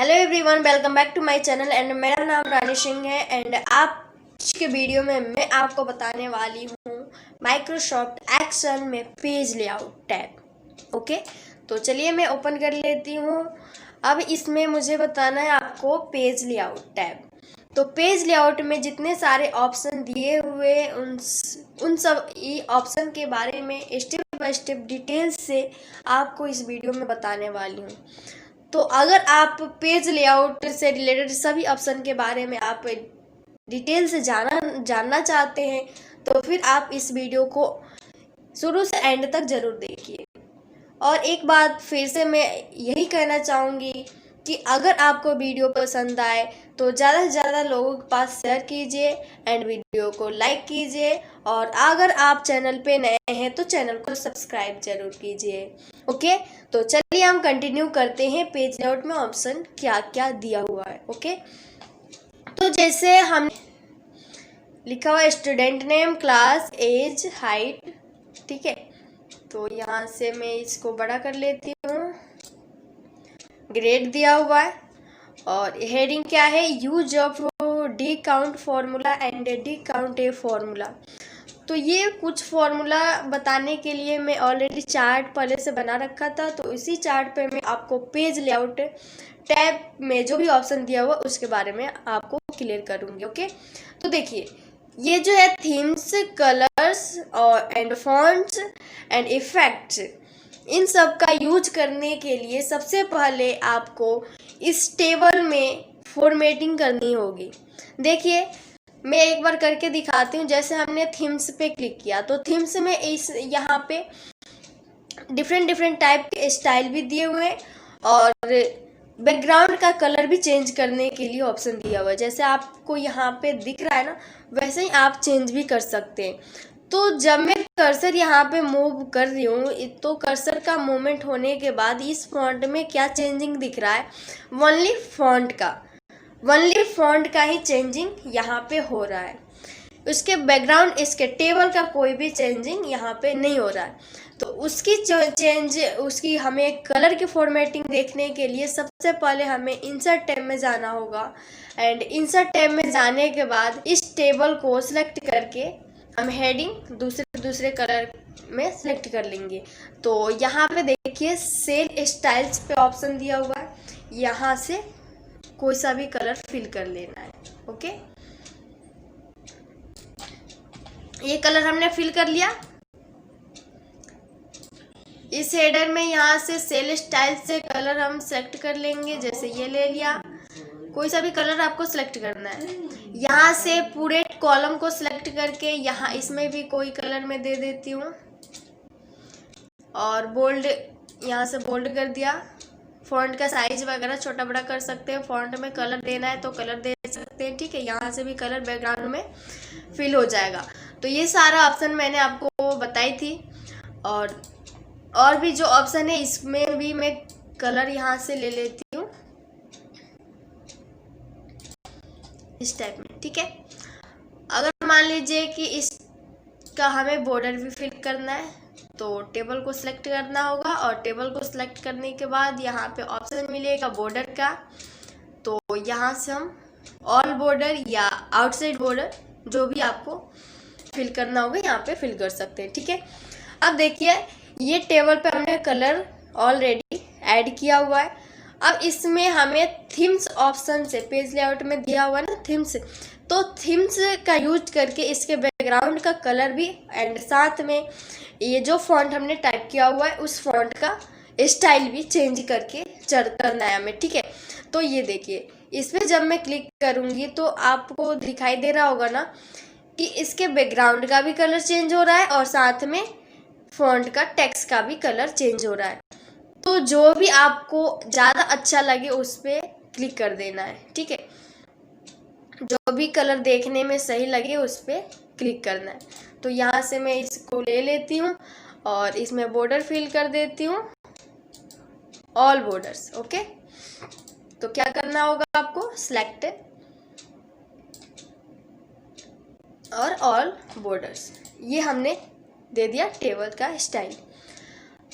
Hello everyone, welcome back to my channel and मेरा नाम रानी सिंह है। एंड आज के वीडियो में मैं आपको बताने वाली हूँ माइक्रोसॉफ्ट एक्सेल में पेज लेआउट टैब। ओके, तो चलिए मैं ओपन कर लेती हूँ। अब इसमें मुझे बताना है आपको पेज लेआउट टैब। तो पेज लेआउट में जितने सारे ऑप्शन दिए हुए उन सब ऑप्शन के बारे में स्टेप बाय स्टेप डिटेल से आपको इस वीडियो में बताने वाली हूँ। तो अगर आप पेज लेआउट से रिलेटेड सभी ऑप्शन के बारे में आप डिटेल से जानना चाहते हैं तो फिर आप इस वीडियो को शुरू से एंड तक ज़रूर देखिए। और एक बात फिर से मैं यही कहना चाहूँगी कि अगर आपको वीडियो पसंद आए तो ज़्यादा से ज़्यादा लोगों के पास शेयर कीजिए एंड वीडियो को लाइक कीजिए। और अगर आप चैनल पे नए हैं तो चैनल को सब्सक्राइब जरूर कीजिए। ओके, तो चलिए हम कंटिन्यू करते हैं पेज लेआउट में ऑप्शन क्या क्या दिया हुआ है। ओके, तो जैसे हम लिखा हुआ है student name, class, age, height, ठीक है। तो यहाँ से मैं इसको बड़ा कर लेती हूँ। ग्रेड दिया हुआ है और हेडिंग क्या है, use of D count formula and D count a formula. तो ये कुछ फॉर्मूला बताने के लिए मैं ऑलरेडी चार्ट पहले से बना रखा था, तो इसी चार्ट पे मैं आपको पेज लेआउट टैब में जो भी ऑप्शन दिया हुआ उसके बारे में आपको क्लियर करूँगी। ओके, तो देखिए ये जो है थीम्स, कलर्स और एंड फॉन्ट्स एंड इफेक्ट्स, इन सब का यूज करने के लिए सबसे पहले आपको इस टेबल में फॉर्मेटिंग करनी होगी। देखिए मैं एक बार करके दिखाती हूँ। जैसे हमने थीम्स पे क्लिक किया तो थीम्स में इस यहाँ पे डिफरेंट टाइप के स्टाइल भी दिए हुए हैं और बैकग्राउंड का कलर भी चेंज करने के लिए ऑप्शन दिया हुआ है। जैसे आपको यहाँ पे दिख रहा है ना, वैसे ही आप चेंज भी कर सकते हैं। तो जब मैं कर्सर यहाँ पे मूव कर रही हूँ तो कर्सर का मूवमेंट होने के बाद इस फॉन्ट में क्या चेंजिंग दिख रहा है, ओनली फॉन्ट का ही चेंजिंग यहाँ पे हो रहा है। उसके बैकग्राउंड, इसके टेबल का कोई भी चेंजिंग यहाँ पे नहीं हो रहा है। तो उसकी हमें कलर की फॉर्मेटिंग देखने के लिए सबसे पहले हमें इंसर्ट टैब में जाना होगा। एंड इंसर्ट टैब में जाने के बाद इस टेबल को सिलेक्ट करके हम हेडिंग दूसरे कलर में सिलेक्ट कर लेंगे। तो यहाँ पे देखिए सेल स्टाइल्स पे ऑप्शन दिया हुआ है, यहाँ से कोई सा भी कलर फिल कर लेना है। ओके, ये कलर हमने फिल कर लिया। इस हेडर में यहाँ से सेल स्टाइल से कलर हम सेलेक्ट कर लेंगे। जैसे ये ले लिया, कोई सा भी कलर आपको सिलेक्ट करना है। यहाँ से पूरे कॉलम को सिलेक्ट करके यहाँ इसमें भी कोई कलर में दे देती हूँ और बोल्ड, यहाँ से बोल्ड कर दिया। फॉन्ट का साइज वगैरह छोटा बड़ा कर सकते हैं। फॉन्ट में कलर देना है तो कलर दे सकते हैं, ठीक है। यहाँ से भी कलर बैकग्राउंड में फिल हो जाएगा। तो ये सारा ऑप्शन मैंने आपको बताई थी। और भी जो ऑप्शन है इसमें भी मैं कलर यहाँ से ले लेती हूँ इस टाइप में, ठीक है। अगर मान लीजिए कि इसका हमें बॉर्डर भी फिल करना है तो टेबल को सिलेक्ट करना होगा और टेबल को सिलेक्ट करने के बाद यहाँ पे ऑप्शन मिलेगा बॉर्डर का। तो यहाँ से हम ऑल बॉर्डर या आउटसाइड बॉर्डर जो भी आपको फिल करना होगा यहाँ पे फिल कर सकते हैं, ठीक है। अब देखिए ये टेबल पे हमने कलर ऑलरेडी ऐड किया हुआ है। अब इसमें हमें थीम्स ऑप्शन से, पेज लेआउट में दिया हुआ है ना थीम्स, तो थीम्स का यूज करके इसके बैकग्राउंड का कलर भी एंड साथ में ये जो फॉन्ट हमने टाइप किया हुआ है उस फॉन्ट का स्टाइल भी चेंज करके करना है हमें, ठीक है। तो ये देखिए इस पर जब मैं क्लिक करूँगी तो आपको दिखाई दे रहा होगा ना कि इसके बैकग्राउंड का भी कलर चेंज हो रहा है और साथ में फॉन्ट का टेक्स्ट का भी कलर चेंज हो रहा है। तो जो भी आपको ज़्यादा अच्छा लगे उस पर क्लिक कर देना है, ठीक है। जो भी कलर देखने में सही लगे उस पर क्लिक करना है। तो यहाँ से मैं इसको ले लेती हूँ और इसमें बॉर्डर फिल कर देती हूँ, ऑल बॉर्डर्स। ओके, तो क्या करना होगा आपको, सिलेक्ट और ऑल बॉर्डर्स, ये हमने दे दिया टेबल का स्टाइल।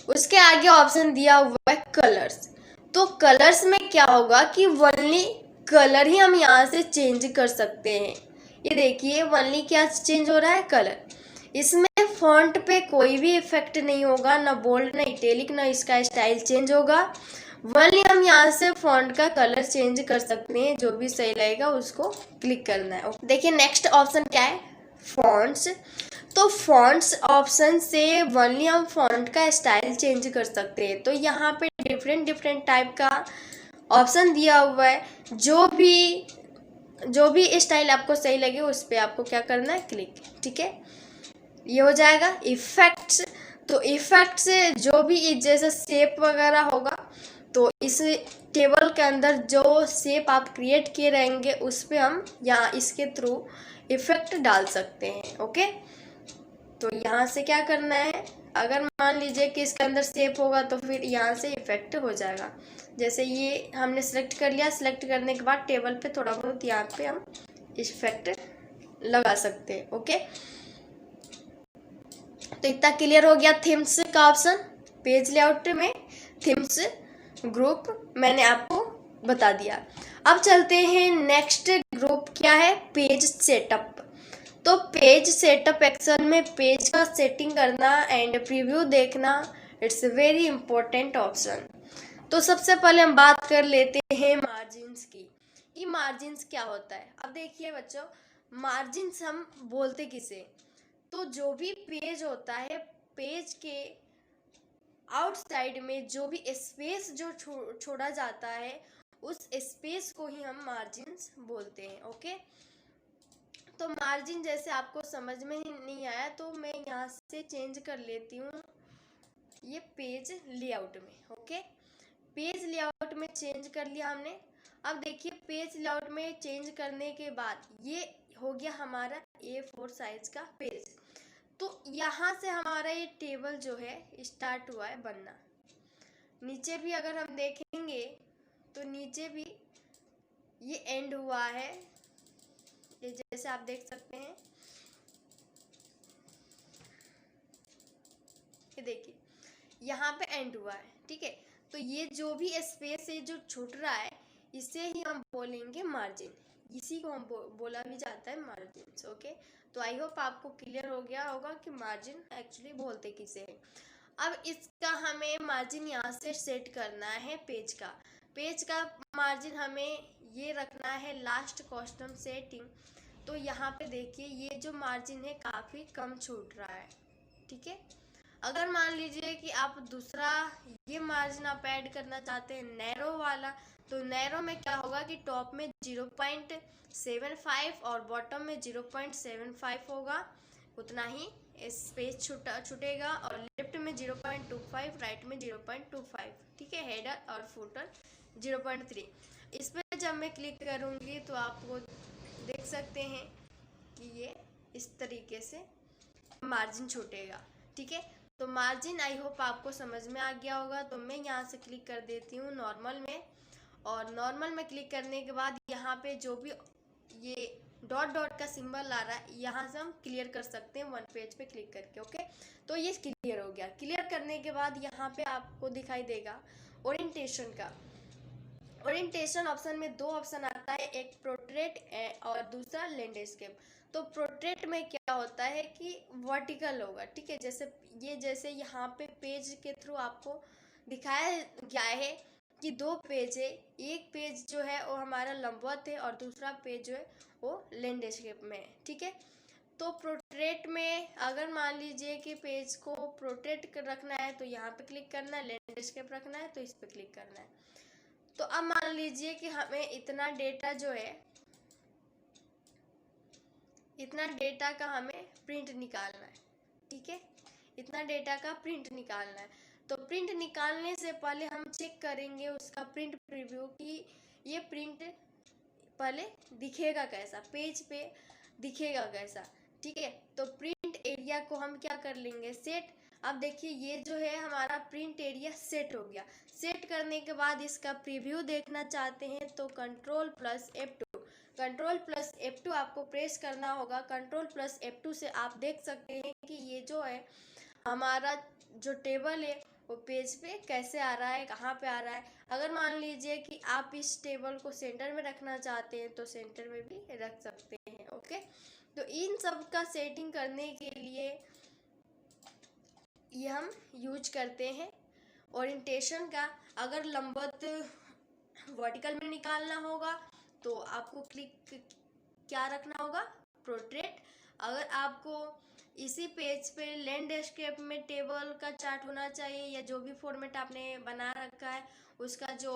उसके आगे ऑप्शन दिया हुआ है कलर्स। तो कलर्स में क्या होगा कि वनली कलर ही हम यहाँ से चेंज कर सकते हैं। ये देखिए वनली क्या चेंज हो रहा है, कलर। इसमें फॉन्ट पे कोई भी इफेक्ट नहीं होगा, ना बोल्ड ना इटैलिक, ना इसका स्टाइल चेंज होगा। वनली हम यहाँ से फॉन्ट का कलर चेंज कर सकते हैं, जो भी सही लगेगा उसको क्लिक करना है। देखिए नेक्स्ट ऑप्शन क्या है, फॉन्ट्स। तो फॉन्ट्स ऑप्शन से वनली हम फॉन्ट का स्टाइल चेंज कर सकते हैं। तो यहाँ पे डिफरेंट डिफरेंट टाइप का ऑप्शन दिया हुआ है, जो भी स्टाइल आपको सही लगे उस पर आपको क्या करना है, क्लिक। ठीक है, ये हो जाएगा इफेक्ट्स। तो इफेक्ट से जो भी जैसे शेप वगैरह होगा, तो इस टेबल के अंदर जो शेप आप क्रिएट किए रहेंगे उस पर हम यहाँ इसके थ्रू इफेक्ट डाल सकते हैं। ओके, तो यहाँ से क्या करना है, अगर मान लीजिए कि इसके अंदर शेप होगा तो फिर यहाँ से इफेक्ट हो जाएगा। जैसे ये हमने सेलेक्ट कर लिया, सेलेक्ट करने के बाद टेबल पे थोड़ा बहुत यहाँ पे हम इफेक्ट लगा सकते हैं। ओके, तो इतना क्लियर हो गया थीम्स का ऑप्शन। पेज लेआउट में थीम्स ग्रुप मैंने आपको बता दिया। अब चलते हैं नेक्स्ट ग्रुप क्या है, पेज सेटअप। तो पेज सेटअप एक्शन में पेज का सेटिंग करना एंड प्रीव्यू देखना, इट्स वेरी इंपॉर्टेंट ऑप्शन। तो सबसे पहले हम बात कर लेते हैं मार्जिन्स की, कि मार्जिन्स क्या होता है। अब देखिए बच्चों, मार्जिन्स हम बोलते किसे, तो जो भी पेज होता है, पेज के आउटसाइड में जो भी स्पेस जो छोड़ा जाता है, उस स्पेस को ही हम मार्जिन्स बोलते हैं। ओके, तो मार्जिन जैसे आपको समझ में ही नहीं आया तो मैं यहाँ से चेंज कर लेती हूँ ये पेज लेआउट में। ओके, पेज लेआउट में चेंज कर लिया हमने। अब देखिए पेज लेआउट में चेंज करने के बाद ये हो गया हमारा A4 साइज का पेज। तो यहाँ से हमारा ये टेबल जो है स्टार्ट हुआ है बनना। नीचे भी अगर हम देखेंगे तो नीचे भी ये एंड हुआ है, ये जैसे आप देख सकते हैं, ये देखिए यहाँ पे एंड हुआ है। ठीक है, तो ये जो भी स्पेस है जो छूट रहा है, इसे ही हम बोलेंगे मार्जिन। इसी को हम बोला भी जाता है मार्जिन। ओके, तो आई होप आपको क्लियर हो गया होगा कि मार्जिन एक्चुअली बोलते किसे हैं। अब इसका हमें मार्जिन यहाँ से सेट करना है। पेज का मार्जिन हमें ये रखना है लास्ट कस्टम सेटिंग। तो यहाँ पे देखिए ये जो मार्जिन है काफ़ी कम छूट रहा है। ठीक है, अगर मान लीजिए कि आप दूसरा ये मार्जिन आप ऐड करना चाहते हैं नैरो वाला, तो नैरो में क्या होगा कि टॉप में 0.75 और बॉटम में 0.75 होगा, उतना ही स्पेस छूटेगा। और लेफ्ट में 0.25, राइट में 0.25। ठीक है, हेडर और फुटर 0.3। इस पर जब मैं क्लिक करूँगी तो आपको देख सकते हैं कि ये इस तरीके से मार्जिन छूटेगा। ठीक है, तो मार्जिन आई होप आपको समझ में आ गया होगा। तो मैं यहाँ से क्लिक कर देती हूँ नॉर्मल में, और नॉर्मल में क्लिक करने के बाद यहाँ पे जो भी ये डॉट डॉट का सिंबल आ रहा है, यहाँ से हम क्लियर कर सकते हैं वन पेज पे क्लिक करके। ओके, तो ये क्लियर हो गया। क्लियर करने के बाद यहाँ पे आपको दिखाई देगा ओरिएंटेशन का। ओरिएंटेशन ऑप्शन में दो ऑप्शन आता है, एक पोर्ट्रेट और दूसरा लैंडस्केप। तो पोर्ट्रेट में क्या होता है कि वर्टिकल होगा। ठीक है, जैसे यहाँ पे पेज के थ्रू आपको दिखाया गया है कि दो पेज है, एक पेज जो है वो हमारा लंबवत है और दूसरा पेज जो है वो लैंडस्केप में है। ठीक है, तो पोर्ट्रेट में अगर मान लीजिए कि पेज को पोर्ट्रेट रखना है तो यहाँ पे क्लिक करना है, लैंडस्केप रखना है तो इस पर क्लिक करना है। तो अब मान लीजिए कि हमें इतना डेटा जो है, इतना डेटा का हमें प्रिंट निकालना है। ठीक है, इतना डेटा का प्रिंट निकालना है। तो प्रिंट निकालने से पहले हम चेक करेंगे उसका प्रिंट प्रीव्यू कि ये प्रिंट पहले दिखेगा कैसा, पेज पे दिखेगा कैसा। ठीक है, तो प्रिंट एरिया को हम क्या कर लेंगे, सेट। अब देखिए ये जो है हमारा प्रिंट एरिया सेट हो गया। सेट करने के बाद इसका प्रीव्यू देखना चाहते हैं तो Ctrl+F2 आपको प्रेस करना होगा। Ctrl+F2 से आप देख सकते हैं कि ये जो है हमारा जो टेबल है वो पेज पे कैसे आ रहा है, कहाँ पे आ रहा है। अगर मान लीजिए कि आप इस टेबल को सेंटर में रखना चाहते हैं तो सेंटर में भी रख सकते हैं। ओके, तो इन सब का सेटिंग करने के लिए ये हम यूज करते हैं। ओरिएंटेशन का अगर लंबवत वर्टिकल में निकालना होगा तो आपको क्लिक क्या रखना होगा, पोर्ट्रेट। अगर आपको इसी पेज पे लैंडस्केप में टेबल का चार्ट होना चाहिए या जो भी फॉर्मेट आपने बना रखा है उसका जो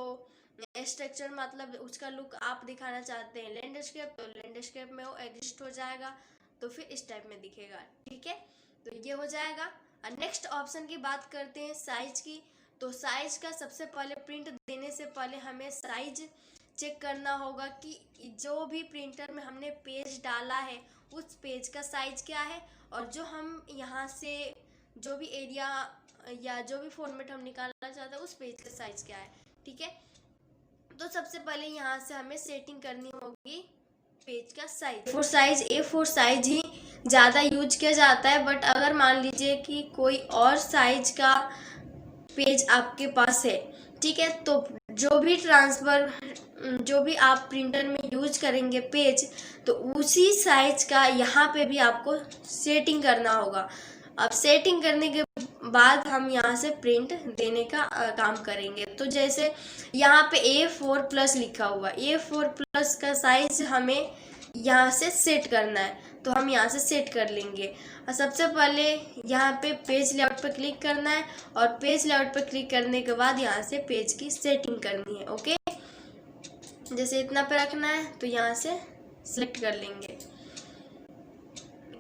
स्ट्रक्चर मतलब उसका लुक आप दिखाना चाहते हैं लैंडस्केप, तो लैंडस्केप में वो एग्जिस्ट हो जाएगा, तो फिर इस टाइप में दिखेगा। ठीक है, तो ये हो जाएगा। नेक्स्ट ऑप्शन की बात करते हैं साइज की। तो साइज का सबसे पहले प्रिंट देने से पहले हमें साइज चेक करना होगा कि जो भी प्रिंटर में हमने पेज डाला है उस पेज का साइज क्या है, और जो हम यहाँ से जो भी एरिया या जो भी फॉर्मेट हम निकालना चाहते हैं उस पेज का साइज क्या है। ठीक है, तो सबसे पहले यहाँ से हमें सेटिंग करनी होगी पेज का साइज। A4 साइज ही ज़्यादा यूज किया जाता है, बट अगर मान लीजिए कि कोई और साइज का पेज आपके पास है, ठीक है, तो जो भी आप प्रिंटर में यूज करेंगे पेज, तो उसी साइज का यहाँ पे भी आपको सेटिंग करना होगा। अब सेटिंग करने के बाद हम यहाँ से प्रिंट देने का काम करेंगे। तो जैसे यहाँ पे A4+ लिखा हुआ, A4+ का साइज हमें यहाँ से सेट करना है, तो हम यहाँ से सेट कर लेंगे। और सबसे पहले यहाँ पे पेज लेआउट पे क्लिक करना है, और पेज लेआउट पे क्लिक करने के बाद यहाँ से पेज की सेटिंग करनी है। ओके, जैसे इतना पे रखना है तो यहाँ से सिलेक्ट कर लेंगे।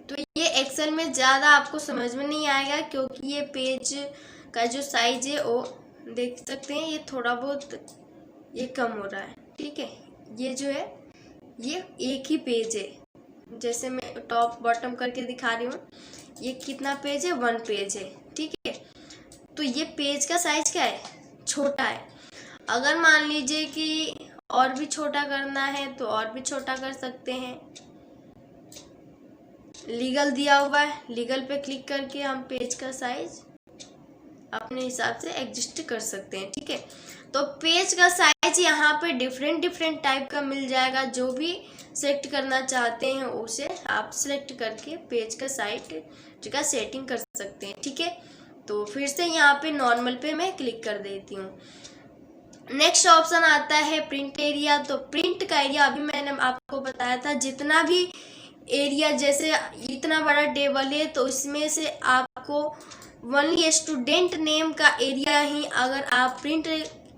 तो ये एक्सेल में ज़्यादा आपको समझ में नहीं आएगा क्योंकि ये पेज का जो साइज है वो देख सकते हैं, ये थोड़ा बहुत ये कम हो रहा है। ठीक है, ये जो है ये एक ही पेज है, जैसे मैं टॉप बॉटम करके दिखा रही हूँ। ये कितना पेज है, 1 पेज है। ठीक है, तो ये पेज का साइज क्या है, छोटा है। अगर मान लीजिए कि और भी छोटा करना है तो और भी छोटा कर सकते हैं। लीगल दिया हुआ है, लीगल पे क्लिक करके हम पेज का साइज अपने हिसाब से एडजस्ट कर सकते हैं। ठीक है, तो पेज का साइज यहाँ पे डिफरेंट टाइप का मिल जाएगा। जो भी सेलेक्ट करना चाहते हैं उसे आप सेलेक्ट करके पेज का साइज का सेटिंग कर सकते हैं। ठीक है, तो फिर से यहाँ पे नॉर्मल पे मैं क्लिक कर देती हूँ। नेक्स्ट ऑप्शन आता है प्रिंट एरिया। तो प्रिंट का एरिया अभी मैंने आपको बताया था, जितना भी एरिया, जैसे इतना बड़ा टेबल है तो इसमें से आपको ओनली स्टूडेंट नेम का एरिया ही, अगर आप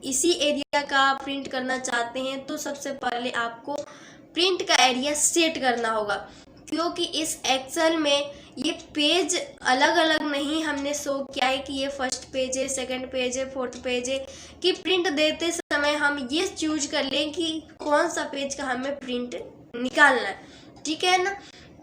इसी एरिया का प्रिंट करना चाहते हैं तो सबसे पहले आपको प्रिंट का एरिया सेट करना होगा, क्योंकि इस एक्सेल में ये पेज अलग अलग नहीं हमने शो किया है कि ये फर्स्ट पेज है, सेकंड पेज है, फोर्थ पेज है, कि प्रिंट देते समय हम ये चूज कर लें कि कौन सा पेज का हमें प्रिंट निकालना है। ठीक है ना,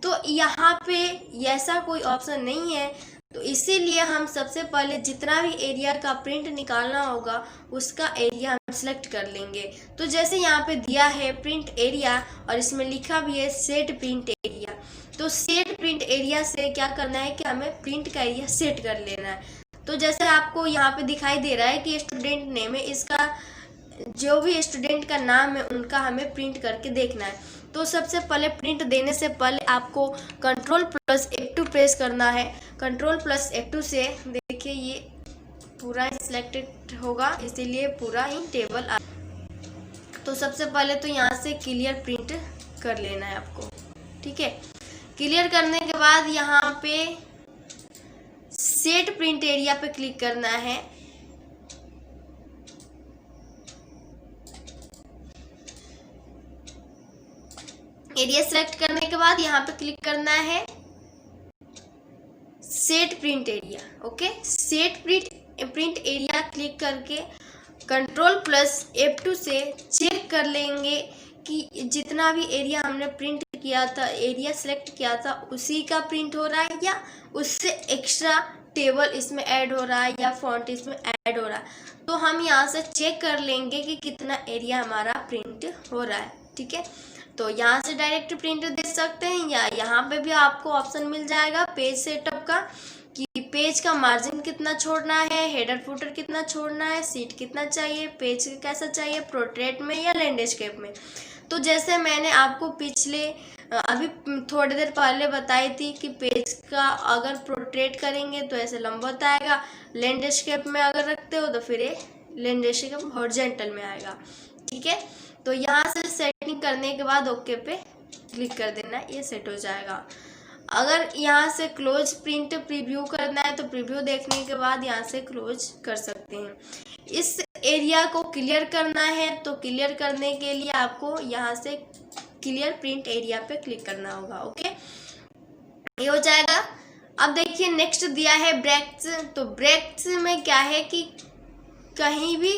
तो यहाँ पे ऐसा कोई ऑप्शन नहीं है, तो इसीलिए हम सबसे पहले जितना भी एरिया का प्रिंट निकालना होगा उसका एरिया हम सेलेक्ट कर लेंगे। तो जैसे यहाँ पे दिया है प्रिंट एरिया और इसमें लिखा भी है सेट प्रिंट एरिया, तो सेट प्रिंट एरिया से क्या करना है कि हमें प्रिंट का एरिया सेट कर लेना है। तो जैसे आपको यहाँ पे दिखाई दे रहा है कि स्टूडेंट नेम है, इसका जो भी स्टूडेंट का नाम है उनका हमें प्रिंट करके देखना है। तो सबसे पहले प्रिंट देने से पहले आपको Ctrl+F2 प्रेस करना है। Ctrl+F2 से देखिए ये पूरा सिलेक्टेड होगा, इसीलिए पूरा ही टेबल आ। तो सबसे पहले तो यहाँ से क्लियर प्रिंट कर लेना है आपको। ठीक है, क्लियर करने के बाद यहाँ पे सेट प्रिंट एरिया पे क्लिक करना है। एरिया सेलेक्ट करने के बाद यहाँ पे क्लिक करना है set print area. Okay, set print area click करके Ctrl+F2 से चेक कर लेंगे कि जितना भी एरिया हमने प्रिंट किया था, एरिया सेलेक्ट किया था, उसी का प्रिंट हो रहा है या उससे एक्स्ट्रा टेबल इसमें ऐड हो रहा है या फॉन्ट इसमें ऐड हो रहा है। तो हम यहाँ से चेक कर लेंगे कि कितना एरिया हमारा प्रिंट हो रहा है। ठीक है, तो यहाँ से डायरेक्ट प्रिंट दे सकते हैं या यहाँ पे भी आपको ऑप्शन मिल जाएगा पेज सेटअप का, कि पेज का मार्जिन कितना छोड़ना है, हेडर फुटर कितना छोड़ना है, सीट कितना चाहिए, पेज कैसा चाहिए, पोर्ट्रेट में या लैंडस्केप में। तो जैसे मैंने आपको पिछले अभी थोड़ी देर पहले बताई थी कि पेज का अगर पोर्ट्रेट करेंगे तो ऐसे लंबवत आएगा, लैंडस्केप में अगर रखते हो तो फिर ये लैंडस्केप हॉरिजॉन्टल में आएगा। ठीक है, तो यहाँ से सेटिंग करने के बाद ओके पे क्लिक कर देना, ये सेट हो जाएगा। अगर यहाँ से क्लोज प्रिंट प्रीव्यू करना है तो प्रीव्यू देखने के बाद यहाँ से क्लोज कर सकते हैं। इस एरिया को क्लियर करना है तो क्लियर करने के लिए आपको यहाँ से क्लियर प्रिंट एरिया पे क्लिक करना होगा। ओके, ये हो जाएगा। अब देखिए नेक्स्ट दिया है ब्रेक्स। तो ब्रेक्स में क्या है कि कहीं भी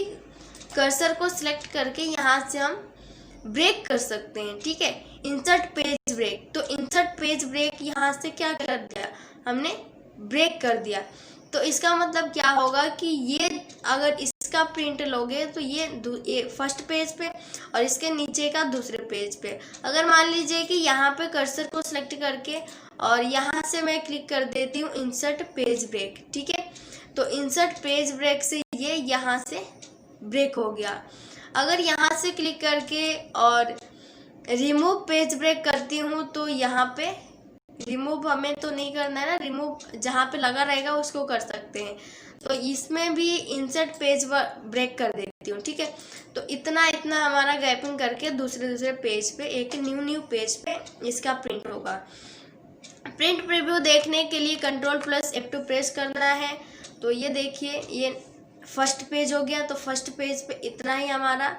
कर्सर को सिलेक्ट करके यहाँ से हम ब्रेक कर सकते हैं। ठीक है, इंसर्ट पेज ब्रेक। तो इंसर्ट पेज ब्रेक यहाँ से क्या कर दिया, हमने ब्रेक कर दिया। तो इसका मतलब क्या होगा कि ये अगर इसका प्रिंट लोगे तो ये फर्स्ट पेज पे और इसके नीचे का दूसरे पेज पे। अगर मान लीजिए कि यहाँ पे कर्सर को सिलेक्ट करके और यहाँ से मैं क्लिक कर देती हूँ इंसर्ट पेज ब्रेक। ठीक है, तो इंसर्ट पेज ब्रेक से ये यहाँ से ब्रेक हो गया। अगर यहाँ से क्लिक करके और रिमूव पेज ब्रेक करती हूँ तो यहाँ पे रिमूव हमें तो नहीं करना है ना, रिमूव जहाँ पे लगा रहेगा उसको कर सकते हैं। तो इसमें भी इंसर्ट पेज ब्रेक कर देती हूँ। ठीक है, तो इतना हमारा गैपिंग करके दूसरे पेज पे एक न्यू पेज पे इसका प्रिंट होगा। प्रिंट प्रीव्यू देखने के लिए Ctrl+F2 प्रेस करना है। तो ये देखिए ये फर्स्ट पेज हो गया। तो फर्स्ट पेज पे इतना ही हमारा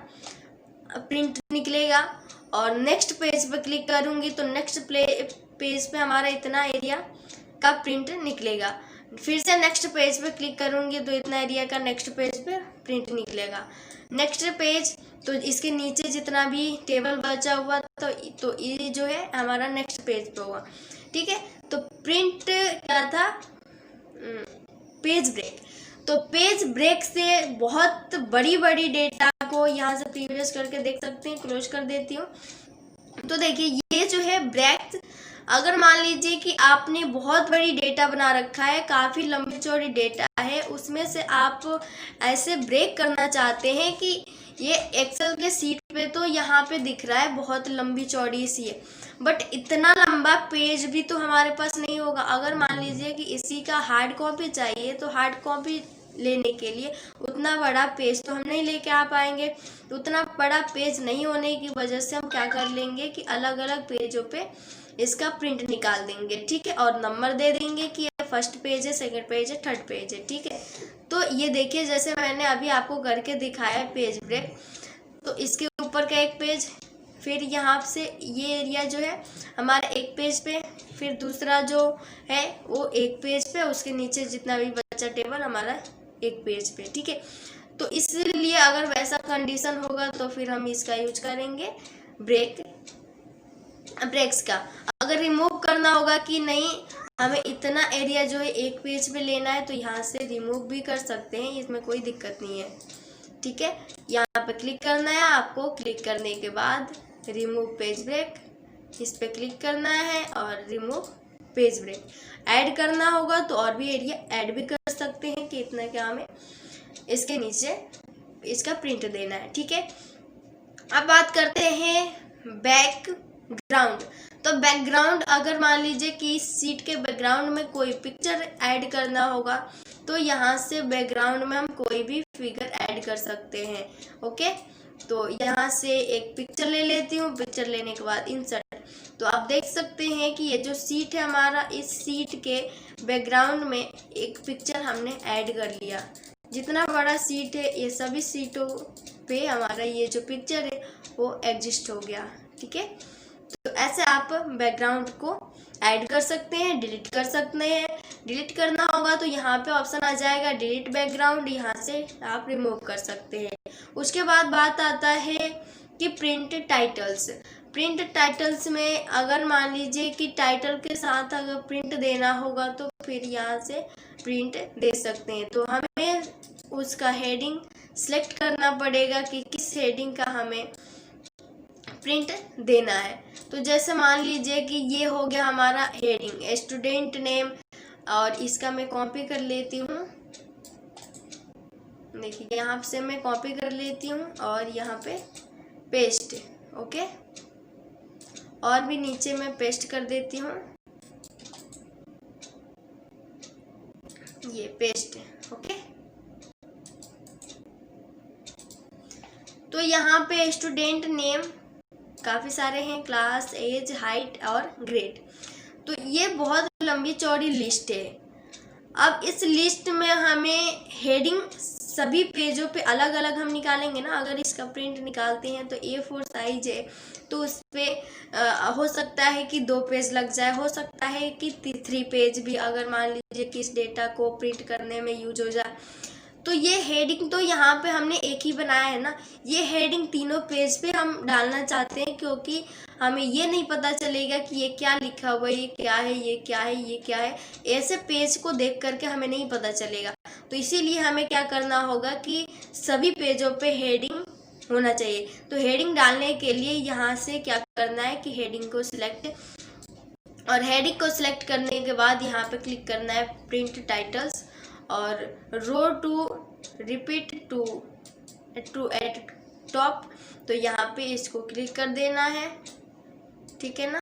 प्रिंट निकलेगा और नेक्स्ट पेज पे क्लिक करूँगी तो नेक्स्ट पेज पे हमारा इतना एरिया का प्रिंट निकलेगा। फिर से नेक्स्ट पेज पे क्लिक करूँगी तो इतना एरिया का नेक्स्ट पेज पे प्रिंट निकलेगा। नेक्स्ट पेज तो इसके नीचे जितना भी टेबल बचा हुआ तो ये जो है हमारा नेक्स्ट पेज पे होगा। ठीक है, तो प्रिंट क्या था, पेज ब्रेक। तो पेज ब्रेक से बहुत बड़ी डेटा को यहाँ से प्रीवियस करके देख सकते हैं। क्लोज कर देती हूँ। तो देखिए ये जो है ब्रेक, अगर मान लीजिए कि आपने बहुत बड़ी डेटा बना रखा है, काफ़ी लंबी चौड़ी डेटा है, उसमें से आप ऐसे ब्रेक करना चाहते हैं कि ये एक्सेल के सीट पे तो यहाँ पे दिख रहा है बहुत लंबी चौड़ी सी है, बट इतना लंबा पेज भी तो हमारे पास नहीं होगा। अगर मान लीजिए कि इसी का हार्ड कॉपी चाहिए तो हार्ड कॉपी लेने के लिए उतना बड़ा पेज तो हम नहीं लेके आ पाएंगे। तो उतना बड़ा पेज नहीं होने की वजह से हम क्या कर लेंगे कि अलग अलग पेजों पे इसका प्रिंट निकाल देंगे। ठीक है, और नंबर दे देंगे कि ये फर्स्ट पेज है, सेकंड पेज है, थर्ड पेज है। ठीक है, तो ये देखिए जैसे मैंने अभी आपको करके दिखाया है पेज ब्रेक। तो इसके ऊपर का एक पेज, फिर यहाँ से ये एरिया जो है हमारा एक पेज पे, फिर दूसरा जो है वो एक पेज पे, उसके नीचे जितना भी बचा टेबल हमारा एक पेज पे। ठीक है, तो इसलिए अगर वैसा कंडीशन होगा तो फिर हम इसका यूज करेंगे ब्रेक्स का। अगर रिमूव करना होगा कि नहीं हमें इतना एरिया जो है एक पेज पे लेना है तो यहाँ से रिमूव भी कर सकते हैं, इसमें कोई दिक्कत नहीं है। ठीक है, यहाँ पे क्लिक करना है आपको। क्लिक करने के बाद रिमूव पेज ब्रेक, इस पे क्लिक करना है और रिमूव पेज ब्रेक ऐड करना होगा तो और भी एरिया ऐड भी कर सकते हैं कि इतना क्या हमें इसके नीचे इसका प्रिंट देना है। ठीक है, अब बात करते हैं बैकग्राउंड। तो बैकग्राउंड अगर मान लीजिए कि इस सीट के बैकग्राउंड में कोई पिक्चर ऐड करना होगा तो यहाँ से बैकग्राउंड में हम कोई भी फिगर ऐड कर सकते हैं। ओके, तो यहाँ से एक पिक्चर ले लेती हूँ। पिक्चर लेने के बाद इंसर्ट, तो आप देख सकते हैं कि ये जो सीट है हमारा, इस सीट के बैकग्राउंड में एक पिक्चर हमने ऐड कर लिया। जितना बड़ा सीट है ये सभी सीटों पे हमारा ये जो पिक्चर है वो एग्जिस्ट हो गया। ठीक है, तो ऐसे आप बैकग्राउंड को ऐड कर सकते हैं, डिलीट कर सकते हैं। डिलीट करना होगा तो यहाँ पे ऑप्शन आ जाएगा डिलीट बैकग्राउंड, यहाँ से आप रिमूव कर सकते हैं। उसके बाद बात आता है कि प्रिंट टाइटल्स। प्रिंट टाइटल्स में अगर मान लीजिए कि टाइटल के साथ अगर प्रिंट देना होगा तो फिर यहाँ से प्रिंट दे सकते हैं। तो हमें उसका हेडिंग सिलेक्ट करना पड़ेगा कि किस हेडिंग का हमें प्रिंट देना है। तो जैसे मान लीजिए कि ये हो गया हमारा हेडिंग, स्टूडेंट नेम और इसका मैं कॉपी कर लेती हूँ। देखिए यहाँ से मैं कॉपी कर लेती हूँ और यहाँ पे पेस्ट। ओके, और भी नीचे मैं पेस्ट कर देती हूँ, ये पेस्ट। ओके, तो यहाँ पे स्टूडेंट नेम काफ़ी सारे हैं, क्लास, एज, हाइट और ग्रेड। तो ये बहुत लंबी चौड़ी लिस्ट है। अब इस लिस्ट में हमें हेडिंग सभी पेजों पे अलग अलग हम निकालेंगे ना। अगर इसका प्रिंट निकालते हैं तो A4 साइज है, तो उस पर हो सकता है कि 2 पेज लग जाए, हो सकता है कि 3 पेज भी, अगर मान लीजिए कि इस डेटा को प्रिंट करने में यूज हो जाए। तो ये हेडिंग तो यहाँ पे हमने एक ही बनाया है ना, ये हेडिंग तीनों पेज पे हम डालना चाहते हैं, क्योंकि हमें ये नहीं पता चलेगा कि ये क्या लिखा हुआ है, ये क्या है, ये क्या है, ये क्या है। ऐसे पेज को देख करके हमें नहीं पता चलेगा। तो इसीलिए हमें क्या करना होगा कि सभी पेजों पे हेडिंग होना चाहिए। तो हेडिंग डालने के लिए यहाँ से क्या करना है कि हेडिंग को सिलेक्ट, और हेडिंग को सिलेक्ट करने के बाद यहाँ पे क्लिक करना है प्रिंट टाइटल्स, और row two repeat two at top. तो यहाँ पे इसको क्लिक कर देना है, ठीक है ना,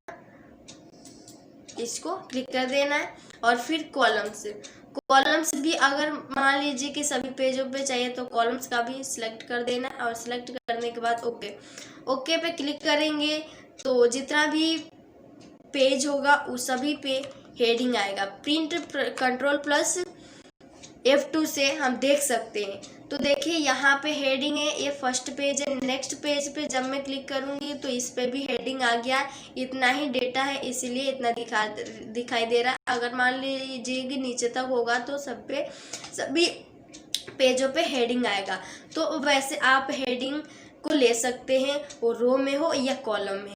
इसको क्लिक कर देना है। और फिर कॉलम्स भी अगर मान लीजिए कि सभी पेजों पे चाहिए तो कॉलम्स का भी सिलेक्ट कर देना है, और सिलेक्ट करने के बाद ओके पे क्लिक करेंगे तो जितना भी पेज होगा उस सभी पे हेडिंग आएगा। प्रिंट कंट्रोल+ F2 से हम देख सकते हैं। तो देखिए यहाँ पे हेडिंग है, ये फर्स्ट पेज है। नेक्स्ट पेज पे जब मैं क्लिक करूँगी तो इस पे भी हेडिंग आ गया। इतना ही डेटा है इसीलिए इतना दिखाई दे रहा है। अगर मान लीजिए कि नीचे तक होगा तो सभी पेजों पे हेडिंग आएगा। तो वैसे आप हेडिंग को ले सकते हैं, वो रो में हो या कॉलम में।